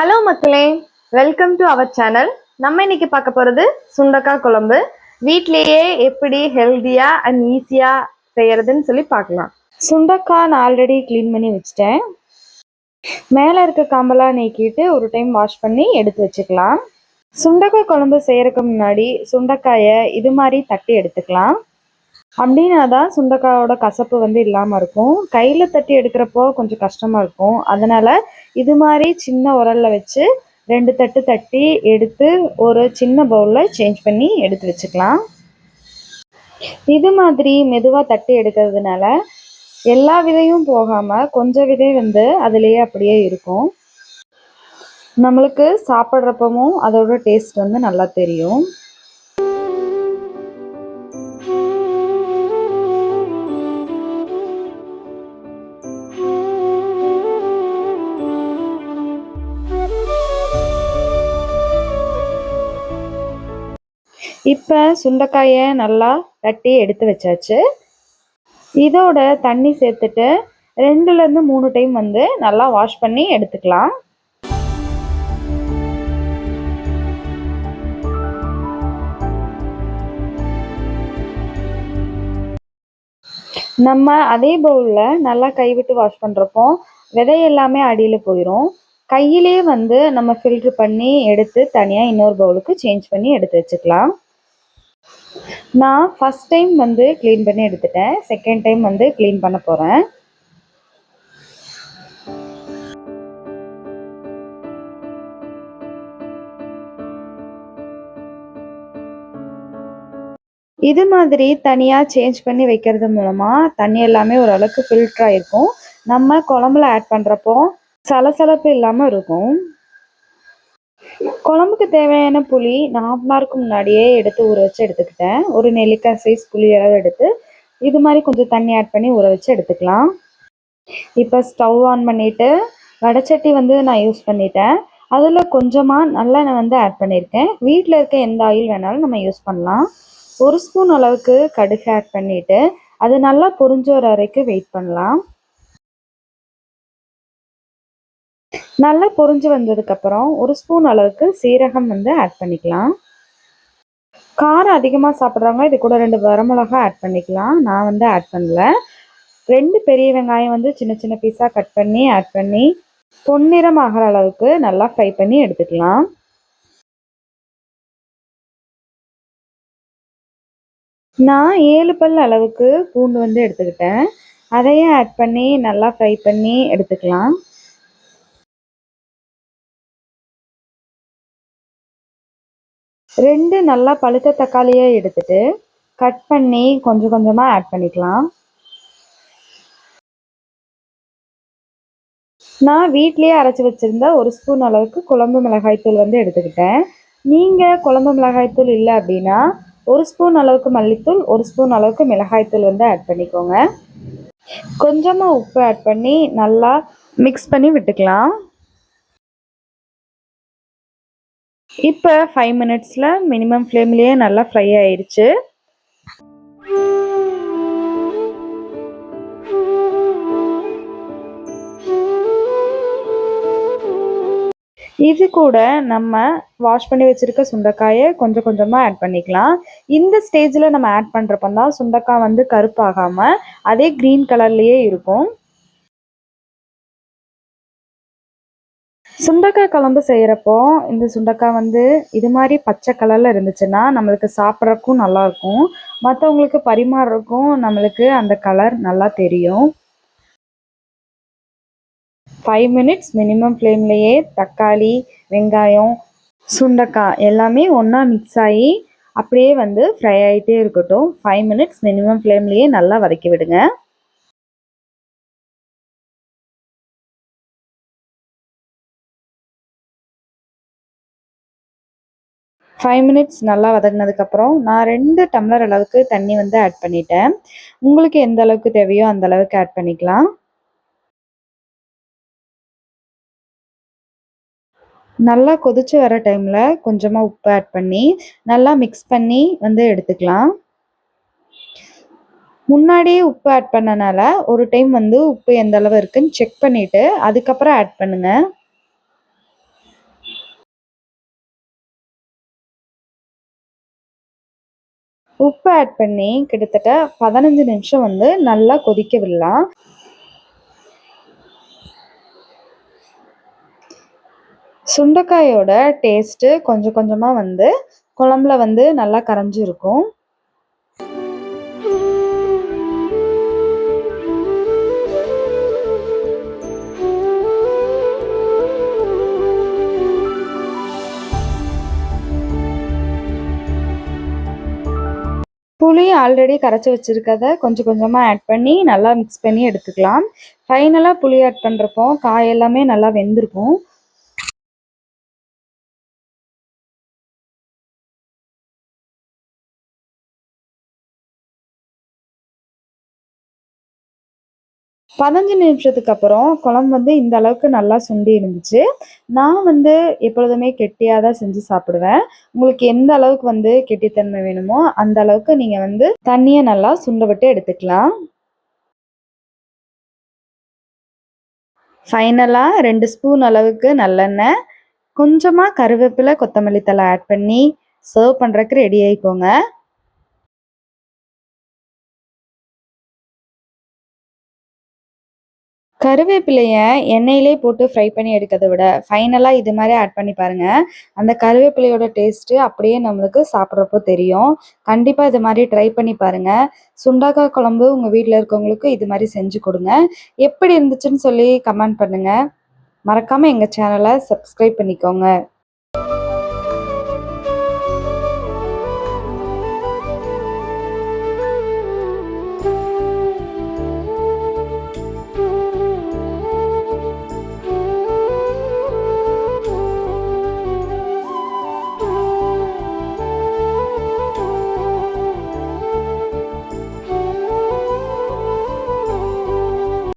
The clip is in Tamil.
ஹலோ மக்களே, வெல்கம் டு அவர் சேனல். நம்ம இன்னைக்கு பார்க்க போகிறது சுண்டக்காய் குழம்பு. வீட்லேயே எப்படி ஹெல்த்தியாக அண்ட் ஈஸியாக செய்கிறதுன்னு சொல்லி பார்க்கலாம். சுண்டக்காய் நான் ஆல்ரெடி க்ளீன் பண்ணி வச்சுட்டேன். மேலே இருக்க காம்பெல்லாம் நீக்கிட்டு ஒரு டைம் வாஷ் பண்ணி எடுத்து வச்சுக்கலாம். சுண்டக்காய் குழம்பு செய்கிறதுக்கு முன்னாடி சுண்டக்காயை இது மாதிரி தட்டி எடுத்துக்கலாம். அப்படின்னா தான் சுண்டக்காயோட கசப்பு இல்லாமல் இருக்கும். கையில் தட்டி எடுக்கிறப்போ கொஞ்சம் கஷ்டமாக இருக்கும். அதனால் இது மாதிரி சின்ன உரலில் வச்சு 2 தட்டு தட்டி எடுத்து ஒரு சின்ன பவுலில் சேஞ்ச் பண்ணி எடுத்து வச்சுக்கலாம். இது மாதிரி மெதுவாக தட்டி எடுக்கிறதுனால எல்லா விதையும் போகாமல் கொஞ்சம் விதை அதுலேயே அப்படியே இருக்கும். நம்மளுக்கு சாப்பிட்றப்பவும் அதோட டேஸ்ட் நல்லா தெரியும். இப்போ சுண்டைக்காயை நல்லா தட்டி எடுத்து வச்சாச்சு. இதோட தண்ணி சேர்த்துட்டு 2லேருந்து 3 டைம் நல்லா வாஷ் பண்ணி எடுத்துக்கலாம். நம்ம அதே பவுலில் நல்லா கைவிட்டு வாஷ் பண்ணுறப்போ விதை எல்லாமே அடியில் போயிடும். கையிலே நம்ம ஃபில்ட்ரு பண்ணி எடுத்து தனியாக இன்னொரு பவுலுக்கு சேஞ்ச் பண்ணி எடுத்து வச்சுக்கலாம். நான் ஃபஸ்ட் டைம் க்ளீன் பண்ணி எடுத்துட்டேன். செகண்ட் டைம் க்ளீன் பண்ண போகிறேன். இது மாதிரி தனியாக சேஞ்ச் பண்ணி வைக்கிறது மூலமாக தண்ணி எல்லாமே ஓரளவுக்கு ஃபில்டர் ஆகிருக்கும். நம்ம குழம்புல ஆட் பண்ணுறப்போ சலசலப்பு இல்லாமல் இருக்கும். குழம்புக்கு தேவையான புளி நான் 1/2 மணி நேரத்துக்கு முன்னாடியே எடுத்து ஊற வச்சு எடுத்துக்கிட்டேன். ஒரு நெல்லிக்காய் சைஸ் புளி அளவு எடுத்து இது மாதிரி கொஞ்சம் தண்ணி ஆட் பண்ணி ஊற வச்சு எடுத்துக்கலாம். இப்போ ஸ்டவ் ஆன் பண்ணிவிட்டு வடைச்சட்டி நான் யூஸ் பண்ணிட்டேன். அதில் கொஞ்சமாக நல்லெண்ணெய் ஆட் பண்ணியிருக்கேன். வீட்டில் இருக்க எந்த ஆயில் வேணாலும் நம்ம யூஸ் பண்ணலாம். 1 ஸ்பூன் அளவுக்கு கடுகு ஆட் பண்ணிவிட்டு அது நல்லா பொரிஞ்ச வரைக்கும் வெயிட் பண்ணலாம். நல்லா பொரிஞ்சு வந்ததுக்கப்புறம் 1 ஸ்பூன் அளவுக்கு சீரகம் ஆட் பண்ணிக்கலாம். காரம் அதிகமாக சாப்பிட்றவங்க இது கூட 2 வரமிளகா ஆட் பண்ணிக்கலாம். நான் ஆட் பண்ணல. 2 பெரிய வெங்காயம் சின்ன சின்ன பீஸாக கட் பண்ணி ஆட் பண்ணி பொன்னிறம் ஆகிற அளவுக்கு நல்லா ஃப்ரை பண்ணி எடுத்துக்கலாம். நான் 7 பல் அளவுக்கு பூண்டு எடுத்துக்கிட்டேன். அதையும் ஆட் பண்ணி நல்லா ஃப்ரை பண்ணி எடுத்துக்கலாம். 2 நல்லா பழுத்த தக்காளியை எடுத்துட்டு கட் பண்ணி கொஞ்சம் கொஞ்சமாக ஆட் பண்ணிக்கலாம். நான் வீட்லேயே அரைச்சி வச்சுருந்த 1 ஸ்பூன் அளவுக்கு குழம்பு மிளகாய்த்தூள் எடுத்துக்கிட்டேன். நீங்கள் குழம்பு மிளகாய்த்தூள் இல்லை அப்படின்னா 1 ஸ்பூன் அளவுக்கு மல்லித்தூள் 1 ஸ்பூன் அளவுக்கு மிளகாய்த்தூள் ஆட் பண்ணிக்கோங்க. கொஞ்சமாக உப்பு ஆட் பண்ணி நல்லா மிக்ஸ் பண்ணி விட்டுக்கலாம். இப்போ 5 மினிட்ஸில் மினிமம் ஃப்ளேம்லேயே நல்லா ஃப்ரை ஆயிடுச்சு. இது கூட நம்ம வாஷ் பண்ணி வச்சுருக்க சுண்டைக்காயை கொஞ்சம் கொஞ்சமாக ஆட் பண்ணிக்கலாம். இந்த ஸ்டேஜில் நம்ம ஆட் பண்ணுறப்ப தான் சுண்டைக்காய் கருப்பாகாமல் அதே க்ரீன் கலர்லேயே இருக்கும். சுண்டைக்காய் குழம்பு செய்கிறப்போ இந்த சுண்டைக்காய் இது மாதிரி பச்சை கலரில் இருந்துச்சுன்னா நம்மளுக்கு சாப்பிட்றக்கும் நல்லாயிருக்கும். மற்றவங்களுக்கு பரிமாறுறக்கும் நம்மளுக்கு அந்த கலர் நல்லா தெரியும். 5 மினிட்ஸ் மினிமம் ஃப்ளேம்லேயே தக்காளி, வெங்காயம், சுண்டைக்காய் எல்லாமே ஒன்றா மிக்ஸ் ஆகி அப்படியே ஃப்ரை ஆகிட்டே இருக்கட்டும். 5 மினிட்ஸ் மினிமம் ஃப்ளேம்லேயே நல்லா வதக்கி விடுங்க. ஃபைவ் மினிட்ஸ் நல்லா வதங்கினதுக்கப்புறம் நான் 2 டம்ளர் அளவுக்கு தண்ணி ஆட் பண்ணிட்டேன். உங்களுக்கு எந்த அளவுக்கு தேவையோ அந்த அளவுக்கு ஆட் பண்ணிக்கலாம். நல்லா கொதிச்சு வர டைமில் கொஞ்சமாக உப்பு ஆட் பண்ணி நல்லா மிக்ஸ் பண்ணி எடுத்துக்கலாம். முன்னாடியே உப்பு ஆட் பண்ணனால ஒரு டைம் உப்பு எந்த அளவு இருக்குன்னு செக் பண்ணிவிட்டு அதுக்கப்புறம் ஆட் பண்ணுங்கள். உப்பு ஆட் பண்ணி கிட்டத்தட்ட 15 நிமிஷம் வந்து நல்லா கொதிக்க விடலாம். சுண்டைக்காயோட டேஸ்ட்டு கொஞ்சம் கொஞ்சமாக வந்து குழம்புல வந்து நல்லா கரைஞ்சிருக்கும். புளி ஆல்ரெடி கரைச்சி வச்சுருக்கத கொஞ்சம் கொஞ்சமாக ஆட் பண்ணி நல்லா மிக்ஸ் பண்ணி எடுத்துக்கலாம். ஃபைனலாக புளி ஆட் பண்ணுறப்போ காய் எல்லாமே நல்லா வெந்திருக்கும். பதினஞ்சு நிமிஷத்துக்கு அப்புறம் குழம்பு வந்து இந்த அளவுக்கு நல்லா சுண்டி இருந்துச்சு. நான் வந்து எப்பொழுதுமே கெட்டியாக தான் செஞ்சு சாப்பிடுவேன். உங்களுக்கு எந்த அளவுக்கு வந்து கெட்டித்தன்மை வேணுமோ அந்த அளவுக்கு நீங்கள் வந்து தண்ணியை நல்லா சுண்ட விட்டு எடுத்துக்கலாம். ஃபைனலாக 2 ஸ்பூன் அளவுக்கு நல்லெண்ணெய், கொஞ்சமாக கருவேப்பிலை கொத்தமல்லி தழை ஆட் பண்ணி சர்வ் பண்ணுறதுக்கு ரெடி ஆகிக்கோங்க. கருவேப்பிலைய எண்ணெயிலே போட்டு ஃப்ரை பண்ணி எடுக்கிறத விட ஃபைனலாக இது மாதிரி ஆட் பண்ணி பாருங்கள். அந்த கருவேப்பிலையோட டேஸ்ட்டு அப்படியே நம்மளுக்கு சாப்பிட்றப்போ தெரியும். கண்டிப்பாக இது மாதிரி ட்ரை பண்ணி பாருங்கள். சுண்டக்காய் குழம்பு உங்கள் வீட்டில் இருக்கவங்களுக்கு இது மாதிரி செஞ்சு கொடுங்க. எப்படி இருந்துச்சுன்னு சொல்லி கமெண்ட் பண்ணுங்கள். மறக்காமல் எங்கள் சேனலை சப்ஸ்கிரைப் பண்ணிக்கோங்க.